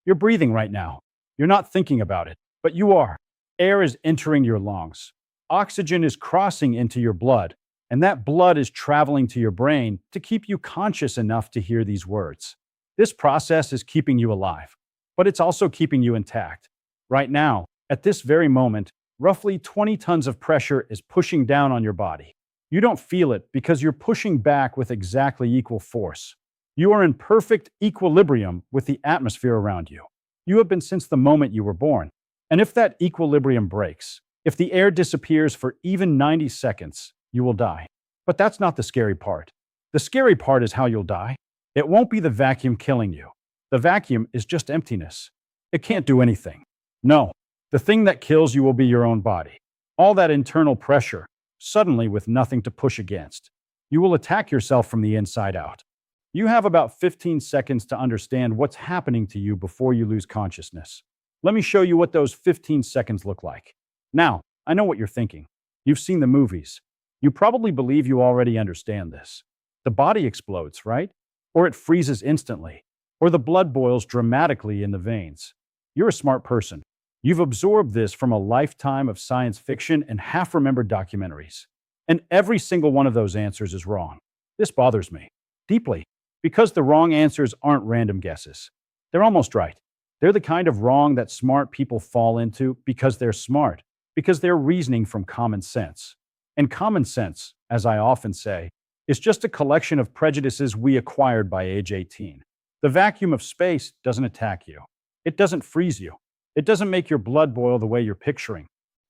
You're breathing right now. You're not thinking about it, but you are. Air is entering your lungs. Oxygen is crossing into your blood, and that blood is traveling to your brain to keep you conscious enough to hear these words. This process is keeping you alive, but it's also keeping you intact. Right now, at this very moment, roughly 20 tons of pressure is pushing down on your body. You don't feel it because you're pushing back with exactly equal force. You are in perfect equilibrium with the atmosphere around you. You have been since the moment you were born. And if that equilibrium breaks, if the air disappears for even 90 seconds, you will die. But that's not the scary part. The scary part is how you'll die. It won't be the vacuum killing you. The vacuum is just emptiness. It can't do anything. No, the thing that kills you will be your own body. All that internal pressure, suddenly with nothing to push against. You will attack yourself from the inside out. You have about 15 seconds to understand what's happening to you before you lose consciousness. Let me show you what those 15 seconds look like. Now, I know what you're thinking. You've seen the movies. You probably believe you already understand this. The body explodes, right? Or it freezes instantly. Or the blood boils dramatically in the veins. You're a smart person. You've absorbed this from a lifetime of science fiction and half-remembered documentaries. And every single one of those answers is wrong. This bothers me deeply, because the wrong answers aren't random guesses. They're almost right. They're the kind of wrong that smart people fall into because they're smart, because they're reasoning from common sense. And common sense, as I often say, is just a collection of prejudices we acquired by age 18. The vacuum of space doesn't attack you. It doesn't freeze you. It doesn't make your blood boil the way you're picturing.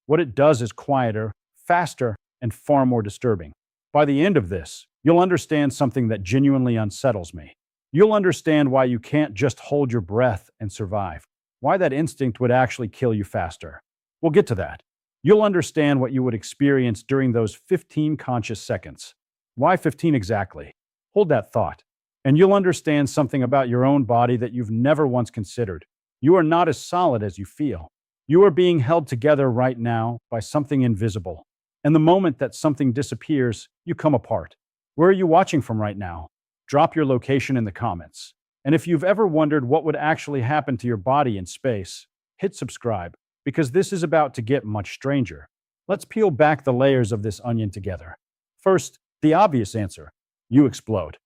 What it does is quieter, faster, and far more disturbing. By the end of this, you'll understand something that genuinely unsettles me. You'll understand why you can't just hold your breath and survive, why that instinct would actually kill you faster. We'll get to that. You'll understand what you would experience during those 15 conscious seconds. Why 15 exactly? Hold that thought. And you'll understand something about your own body that you've never once considered. You are not as solid as you feel. You are being held together right now by something invisible. And the moment that something disappears, you come apart. Where are you watching from right now? Drop your location in the comments. And if you've ever wondered what would actually happen to your body in space, hit subscribe, because this is about to get much stranger. Let's peel back the layers of this onion together. First, the obvious answer. You explode.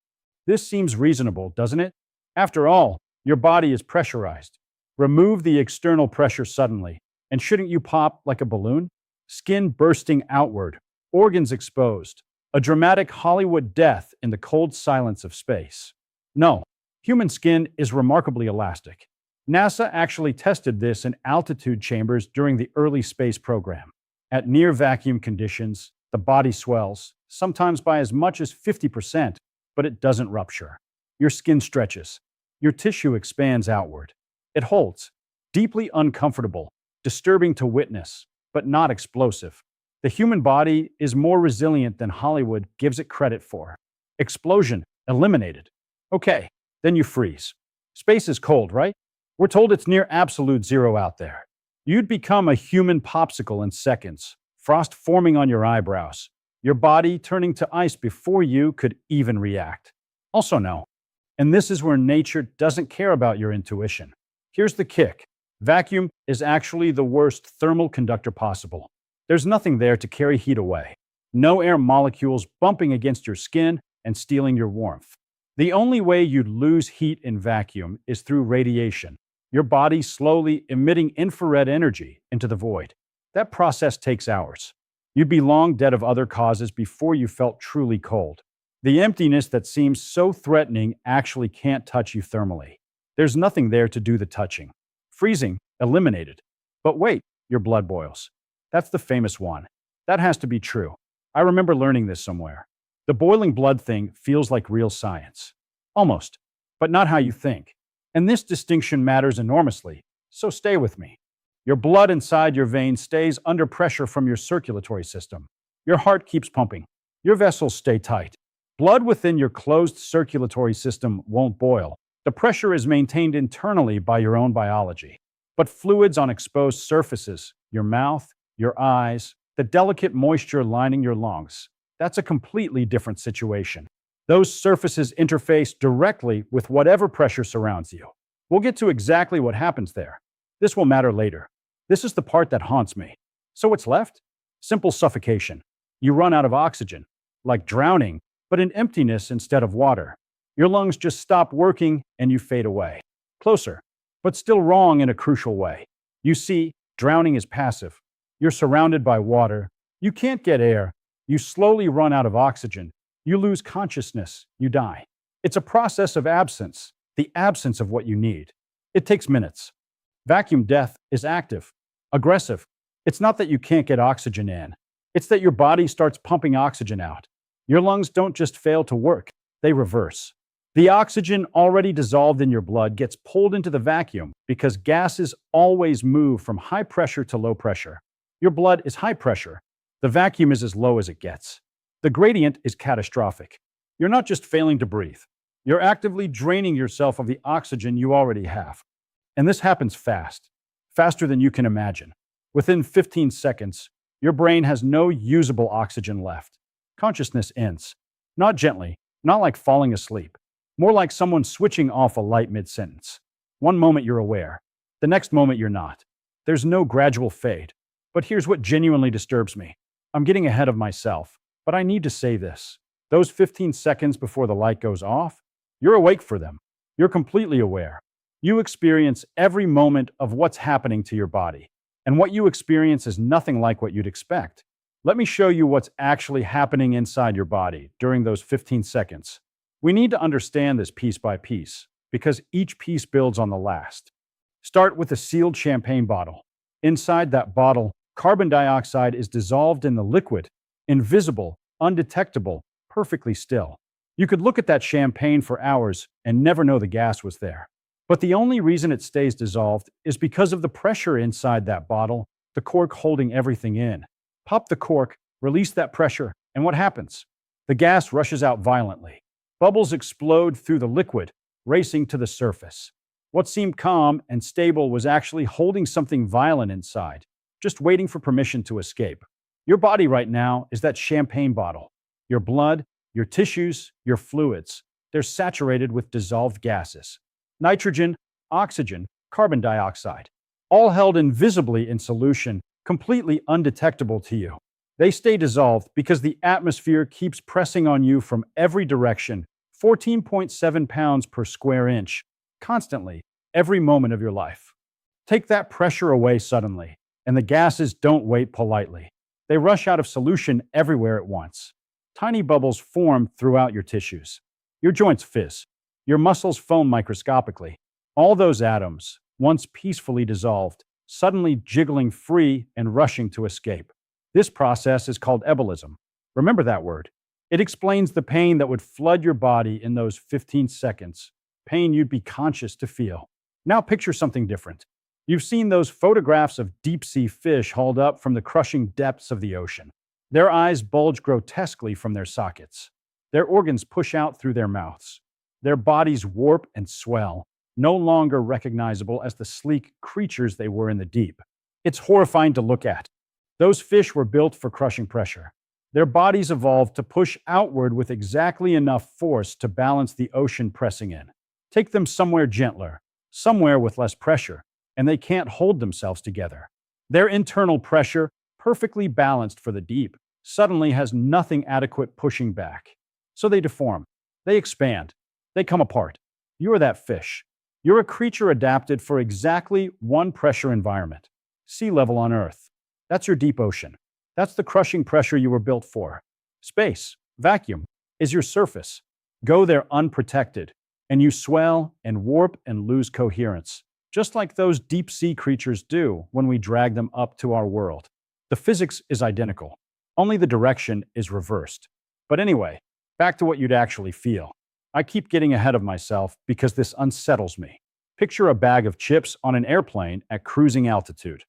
This seems reasonable, doesn't it? After all, your body is pressurized. Remove the external pressure suddenly, and shouldn't you pop like a balloon? Skin bursting outward, organs exposed, a dramatic Hollywood death in the cold silence of space. No, human skin is remarkably elastic. NASA actually tested this in altitude chambers during the early space program. At near vacuum conditions, the body swells, sometimes by as much as 50%, but it doesn't rupture. Your skin stretches. Your tissue expands outward. It holds. Deeply uncomfortable, disturbing to witness, but not explosive. The human body is more resilient than Hollywood gives it credit for. Explosion, eliminated. Okay, then you freeze. Space is cold, right? We're told it's near absolute zero out there. You'd become a human popsicle in seconds, frost forming on your eyebrows, your body turning to ice before you could even react. Also no, and this is where nature doesn't care about your intuition. Here's the kick. Vacuum is actually the worst thermal conductor possible. There's nothing there to carry heat away. No air molecules bumping against your skin and stealing your warmth. The only way you'd lose heat in vacuum is through radiation, your body slowly emitting infrared energy into the void. That process takes hours. You'd be long dead of other causes before you felt truly cold. The emptiness that seems so threatening actually can't touch you thermally. There's nothing there to do the touching. Freezing, eliminated. But wait, your blood boils. That's the famous one. That has to be true. I remember learning this somewhere. The boiling blood thing feels like real science. Almost, but not how you think. And this distinction matters enormously, so stay with me. Your blood inside your veins stays under pressure from your circulatory system. Your heart keeps pumping. Your vessels stay tight. Blood within your closed circulatory system won't boil. The pressure is maintained internally by your own biology. But fluids on exposed surfaces, your mouth, your eyes, the delicate moisture lining your lungs, that's a completely different situation. Those surfaces interface directly with whatever pressure surrounds you. We'll get to exactly what happens there. This will matter later. This is the part that haunts me. So what's left? Simple suffocation. You run out of oxygen, like drowning, but in emptiness instead of water. Your lungs just stop working and you fade away. Closer, but still wrong in a crucial way. You see, drowning is passive. You're surrounded by water. You can't get air. You slowly run out of oxygen. You lose consciousness. You die. It's a process of absence, the absence of what you need. It takes minutes. Vacuum death is active, aggressive. It's not that you can't get oxygen in. It's that your body starts pumping oxygen out. Your lungs don't just fail to work, they reverse. The oxygen already dissolved in your blood gets pulled into the vacuum because gases always move from high pressure to low pressure. Your blood is high pressure. The vacuum is as low as it gets. The gradient is catastrophic. You're not just failing to breathe. You're actively draining yourself of the oxygen you already have. And this happens fast, faster than you can imagine. Within 15 seconds, your brain has no usable oxygen left. Consciousness ends. Not gently, not like falling asleep. More like someone switching off a light mid-sentence. One moment you're aware, the next moment you're not. There's no gradual fade. But here's what genuinely disturbs me. I'm getting ahead of myself, but I need to say this. Those 15 seconds before the light goes off, you're awake for them. You're completely aware. You experience every moment of what's happening to your body. And what you experience is nothing like what you'd expect. Let me show you what's actually happening inside your body during those 15 seconds. We need to understand this piece by piece, because each piece builds on the last. Start with a sealed champagne bottle. Inside that bottle, carbon dioxide is dissolved in the liquid, invisible, undetectable, perfectly still. You could look at that champagne for hours and never know the gas was there. But the only reason it stays dissolved is because of the pressure inside that bottle, the cork holding everything in. Pop the cork, release that pressure, and what happens? The gas rushes out violently. Bubbles explode through the liquid, racing to the surface. What seemed calm and stable was actually holding something violent inside, just waiting for permission to escape. Your body right now is that champagne bottle. Your blood, your tissues, your fluids, they're saturated with dissolved gases. Nitrogen, oxygen, carbon dioxide, all held invisibly in solution, completely undetectable to you. They stay dissolved because the atmosphere keeps pressing on you from every direction, 14.7 pounds per square inch, constantly, every moment of your life. Take that pressure away suddenly, and the gases don't wait politely. They rush out of solution everywhere at once. Tiny bubbles form throughout your tissues. Your joints fizz. Your muscles foam microscopically. All those atoms, once peacefully dissolved, suddenly jiggling free and rushing to escape. This process is called embolism. Remember that word. It explains the pain that would flood your body in those 15 seconds, pain you'd be conscious to feel. Now picture something different. You've seen those photographs of deep-sea fish hauled up from the crushing depths of the ocean. Their eyes bulge grotesquely from their sockets. Their organs push out through their mouths. Their bodies warp and swell, no longer recognizable as the sleek creatures they were in the deep. It's horrifying to look at. Those fish were built for crushing pressure. Their bodies evolved to push outward with exactly enough force to balance the ocean pressing in. Take them somewhere gentler, somewhere with less pressure, and they can't hold themselves together. Their internal pressure, perfectly balanced for the deep, suddenly has nothing adequate pushing back. So they deform. They expand. They come apart. You're that fish. You're a creature adapted for exactly one pressure environment. Sea level on Earth. That's your deep ocean. That's the crushing pressure you were built for. Space, vacuum, is your surface. Go there unprotected, and you swell and warp and lose coherence, just like those deep-sea creatures do when we drag them up to our world. The physics is identical, only the direction is reversed. But anyway, back to what you'd actually feel. I keep getting ahead of myself because this unsettles me. Picture a bag of chips on an airplane at cruising altitude.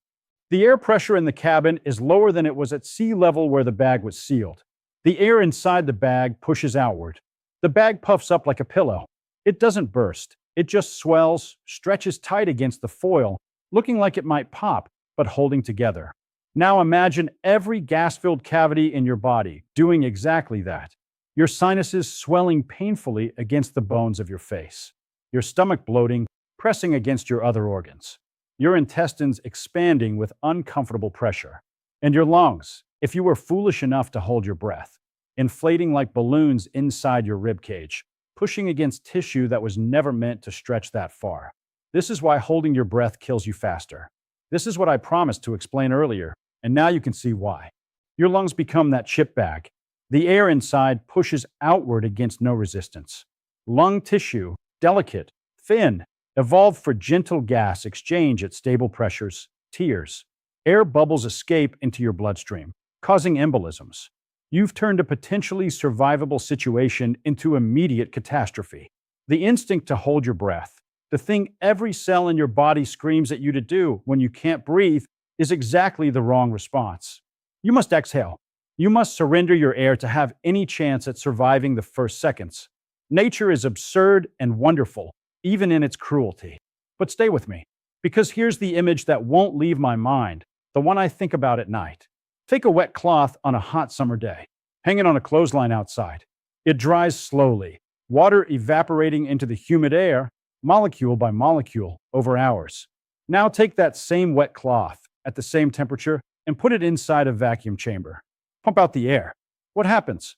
The air pressure in the cabin is lower than it was at sea level where the bag was sealed. The air inside the bag pushes outward. The bag puffs up like a pillow. It doesn't burst. It just swells, stretches tight against the foil, looking like it might pop, but holding together. Now imagine every gas-filled cavity in your body doing exactly that. Your sinuses swelling painfully against the bones of your face. Your stomach bloating, pressing against your other organs. Your intestines expanding with uncomfortable pressure. And your lungs, if you were foolish enough to hold your breath, inflating like balloons inside your rib cage, pushing against tissue that was never meant to stretch that far. This is why holding your breath kills you faster. This is what I promised to explain earlier, and now you can see why. Your lungs become that chip bag. The air inside pushes outward against no resistance. Lung tissue, delicate, thin, evolved for gentle gas exchange at stable pressures, tears. Air bubbles escape into your bloodstream, causing embolisms. You've turned a potentially survivable situation into immediate catastrophe. The instinct to hold your breath, the thing every cell in your body screams at you to do when you can't breathe, is exactly the wrong response. You must exhale. You must surrender your air to have any chance at surviving the first seconds. Nature is absurd and wonderful, even in its cruelty. But stay with me, because here's the image that won't leave my mind, the one I think about at night. Take a wet cloth on a hot summer day. Hang it on a clothesline outside. It dries slowly, water evaporating into the humid air, molecule by molecule, over hours. Now take that same wet cloth, at the same temperature, and put it inside a vacuum chamber. Pump out the air. What happens?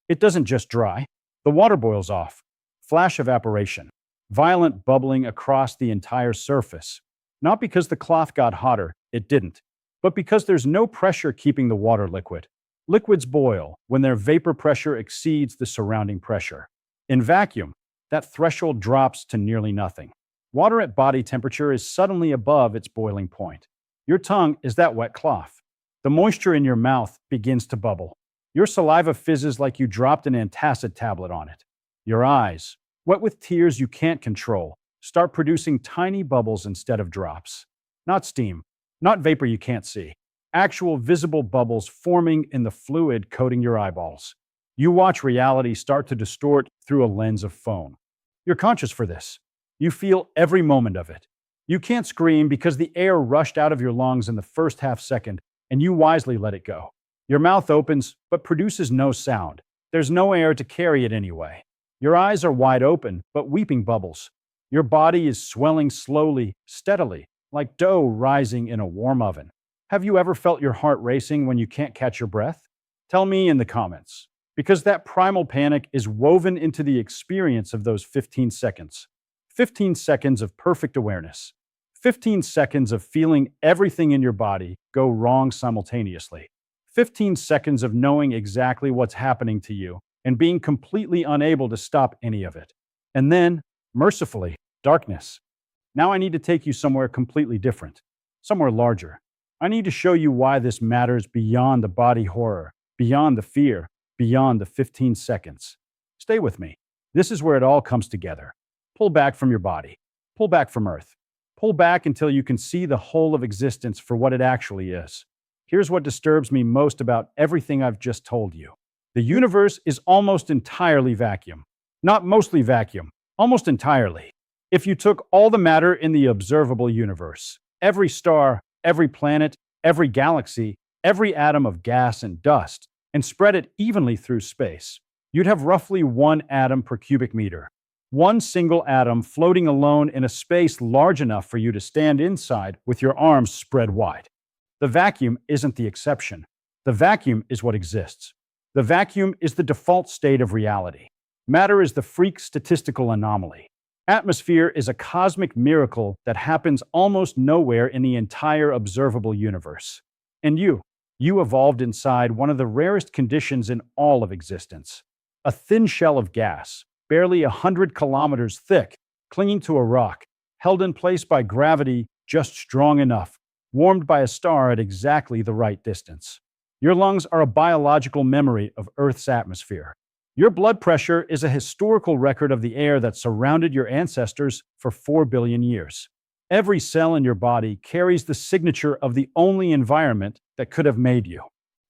It doesn't just dry. The water boils off. Flash evaporation. Violent bubbling across the entire surface. Not because the cloth got hotter, it didn't, but because there's no pressure keeping the water liquid. Liquids boil when their vapor pressure exceeds the surrounding pressure. In vacuum, that threshold drops to nearly nothing. Water at body temperature is suddenly above its boiling point. Your tongue is that wet cloth. The moisture in your mouth begins to bubble. Your saliva fizzes like you dropped an antacid tablet on it. Your eyes, wet with tears you can't control, start producing tiny bubbles instead of drops. Not steam, not vapor you can't see. Actual visible bubbles forming in the fluid coating your eyeballs. You watch reality start to distort through a lens of foam. You're conscious for this. You feel every moment of it. You can't scream because the air rushed out of your lungs in the first half second, and you wisely let it go. Your mouth opens, but produces no sound. There's no air to carry it anyway. Your eyes are wide open, but weeping bubbles. Your body is swelling slowly, steadily, like dough rising in a warm oven. Have you ever felt your heart racing when you can't catch your breath? Tell me in the comments, because that primal panic is woven into the experience of those 15 seconds. 15 seconds of perfect awareness. 15 seconds of feeling everything in your body go wrong simultaneously. 15 seconds of knowing exactly what's happening to you and being completely unable to stop any of it. And then, mercifully, darkness. Now I need to take you somewhere completely different, somewhere larger. I need to show you why this matters beyond the body horror, beyond the fear, beyond the 15 seconds. Stay with me. This is where it all comes together. Pull back from your body. Pull back from Earth. Pull back until you can see the whole of existence for what it actually is. Here's what disturbs me most about everything I've just told you. The universe is almost entirely vacuum. Not mostly vacuum, almost entirely. If you took all the matter in the observable universe, every star, every planet, every galaxy, every atom of gas and dust, and spread it evenly through space, you'd have roughly 1 atom per cubic meter. One single atom floating alone in a space large enough for you to stand inside with your arms spread wide. The vacuum isn't the exception. The vacuum is what exists. The vacuum is the default state of reality. Matter is the freak statistical anomaly. Atmosphere is a cosmic miracle that happens almost nowhere in the entire observable universe. And you evolved inside one of the rarest conditions in all of existence. A thin shell of gas, barely 100 kilometers thick, clinging to a rock, held in place by gravity just strong enough, warmed by a star at exactly the right distance. Your lungs are a biological memory of Earth's atmosphere. Your blood pressure is a historical record of the air that surrounded your ancestors for 4 billion years. Every cell in your body carries the signature of the only environment that could have made you.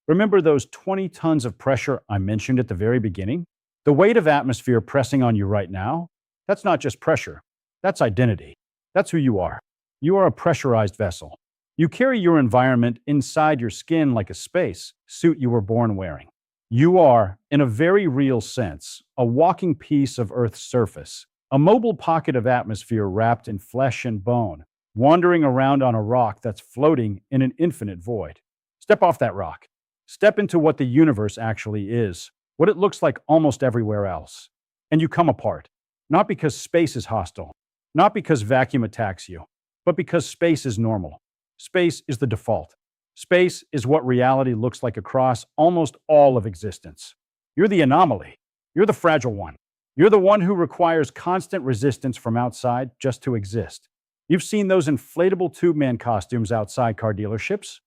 Remember those 20 tons of pressure I mentioned at the very beginning? The weight of atmosphere pressing on you right now? That's not just pressure. That's identity. That's who you are. You are a pressurized vessel. You carry your environment inside your skin like a space suit you were born wearing. You are, in a very real sense, a walking piece of Earth's surface, A mobile pocket of atmosphere wrapped in flesh and bone, wandering around on a rock that's floating in an infinite void. Step off that rock. Step into what the universe actually is, what it looks like almost everywhere else. And you come apart. Not because space is hostile, not because vacuum attacks you, but because space is normal. Space is the default. Space is what reality looks like across almost all of existence. You're the anomaly. You're the fragile one. You're the one who requires constant resistance from outside just to exist. You've seen those inflatable tube man costumes outside car dealerships?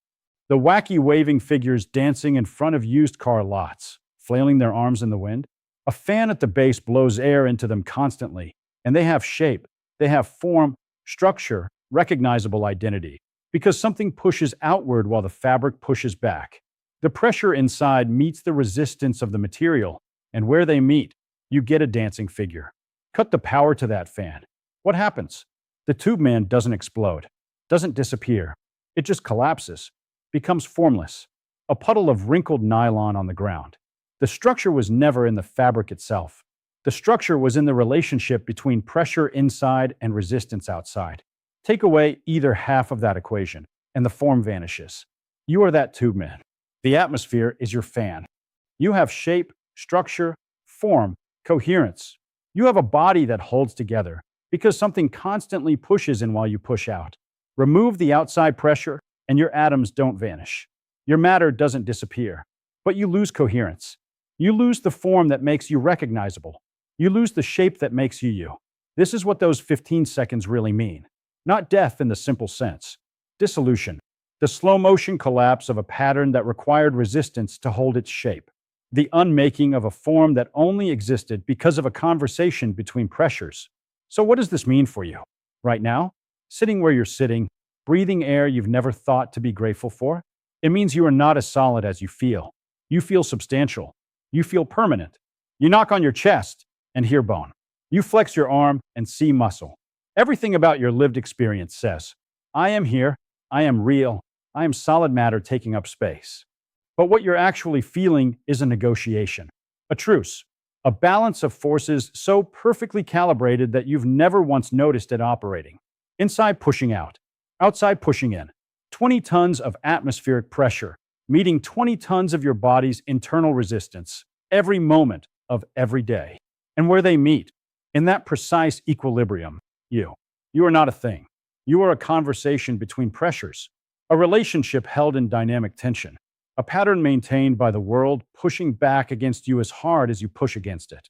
The wacky waving figures dancing in front of used car lots, flailing their arms in the wind? A fan at the base blows air into them constantly, and they have shape, they have form, structure, recognizable identity, because something pushes outward while the fabric pushes back. The pressure inside meets the resistance of the material, and where they meet, you get a dancing figure. Cut the power to that fan. What happens? The tube man doesn't explode, doesn't disappear. It just collapses, becomes formless, a puddle of wrinkled nylon on the ground. The structure was never in the fabric itself. The structure was in the relationship between pressure inside and resistance outside. Take away either half of that equation, and the form vanishes. You are that tube man. The atmosphere is your fan. You have shape, structure, form, coherence. You have a body that holds together because something constantly pushes in while you push out. Remove the outside pressure, and your atoms don't vanish. Your matter doesn't disappear, but you lose coherence. You lose the form that makes you recognizable. You lose the shape that makes you you. This is what those 15 seconds really mean. Not death in the simple sense. Dissolution. The slow motion collapse of a pattern that required resistance to hold its shape. The unmaking of a form that only existed because of a conversation between pressures. So what does this mean for you? Right now, sitting where you're sitting, breathing air you've never thought to be grateful for? It means you are not as solid as you feel. You feel substantial. You feel permanent. You knock on your chest and hear bone. You flex your arm and see muscle. Everything about your lived experience says, I am here, I am real, I am solid matter taking up space. But what you're actually feeling is a negotiation, a truce, a balance of forces so perfectly calibrated that you've never once noticed it operating. Inside pushing out, outside pushing in. 20 tons of atmospheric pressure, meeting 20 tons of your body's internal resistance, every moment of every day. And where they meet, in that precise equilibrium, you are not a thing. You are a conversation between pressures, a relationship held in dynamic tension, a pattern maintained by the world pushing back against you as hard as you push against it.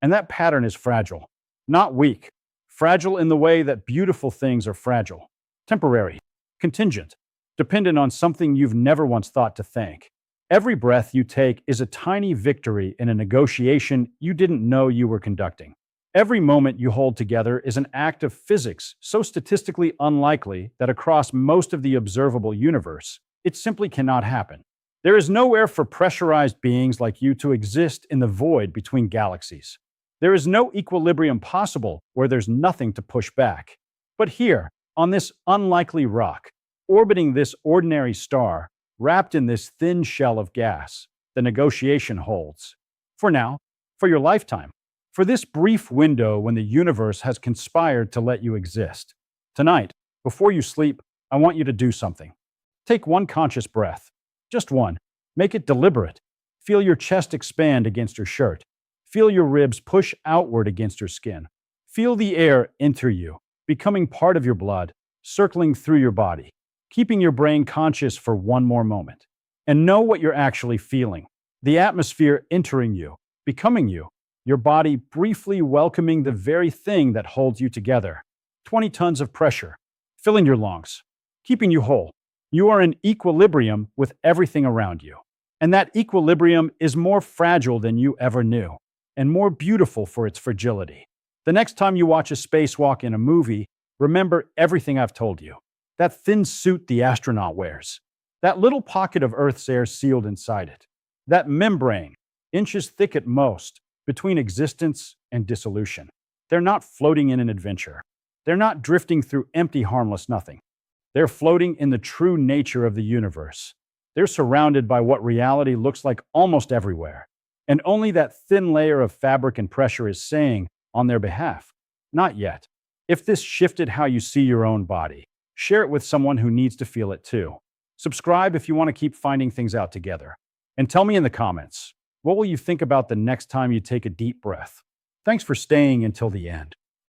And that pattern is fragile, not weak, fragile in the way that beautiful things are fragile, temporary, contingent, dependent on something you've never once thought to thank. Every breath you take is a tiny victory in a negotiation you didn't know you were conducting. Every moment you hold together is an act of physics so statistically unlikely that across most of the observable universe, it simply cannot happen. There is nowhere for pressurized beings like you to exist in the void between galaxies. There is no equilibrium possible where there's nothing to push back. But here, on this unlikely rock, orbiting this ordinary star, wrapped in this thin shell of gas, the negotiation holds. For now, for your lifetime. For this brief window when the universe has conspired to let you exist. Tonight, before you sleep, I want you to do something. Take one conscious breath. Just one. Make it deliberate. Feel your chest expand against your shirt. Feel your ribs push outward against your skin. Feel the air enter you, becoming part of your blood, circling through your body, keeping your brain conscious for one more moment. And know what you're actually feeling. The atmosphere entering you, becoming you. Your body briefly welcoming the very thing that holds you together. 20 tons of pressure, filling your lungs, keeping you whole. You are in equilibrium with everything around you. And that equilibrium is more fragile than you ever knew, and more beautiful for its fragility. The next time you watch a spacewalk in a movie, remember everything I've told you. That thin suit the astronaut wears. That little pocket of Earth's air sealed inside it. That membrane, inches thick at most, between existence and dissolution. They're not floating in an adventure. They're not drifting through empty, harmless nothing. They're floating in the true nature of the universe. They're surrounded by what reality looks like almost everywhere. And only that thin layer of fabric and pressure is saying, on their behalf, Not yet. If this shifted how you see your own body, share it with someone who needs to feel it too. Subscribe if you want to keep finding things out together. And tell me in the comments, what will you think about the next time you take a deep breath? Thanks for staying until the end.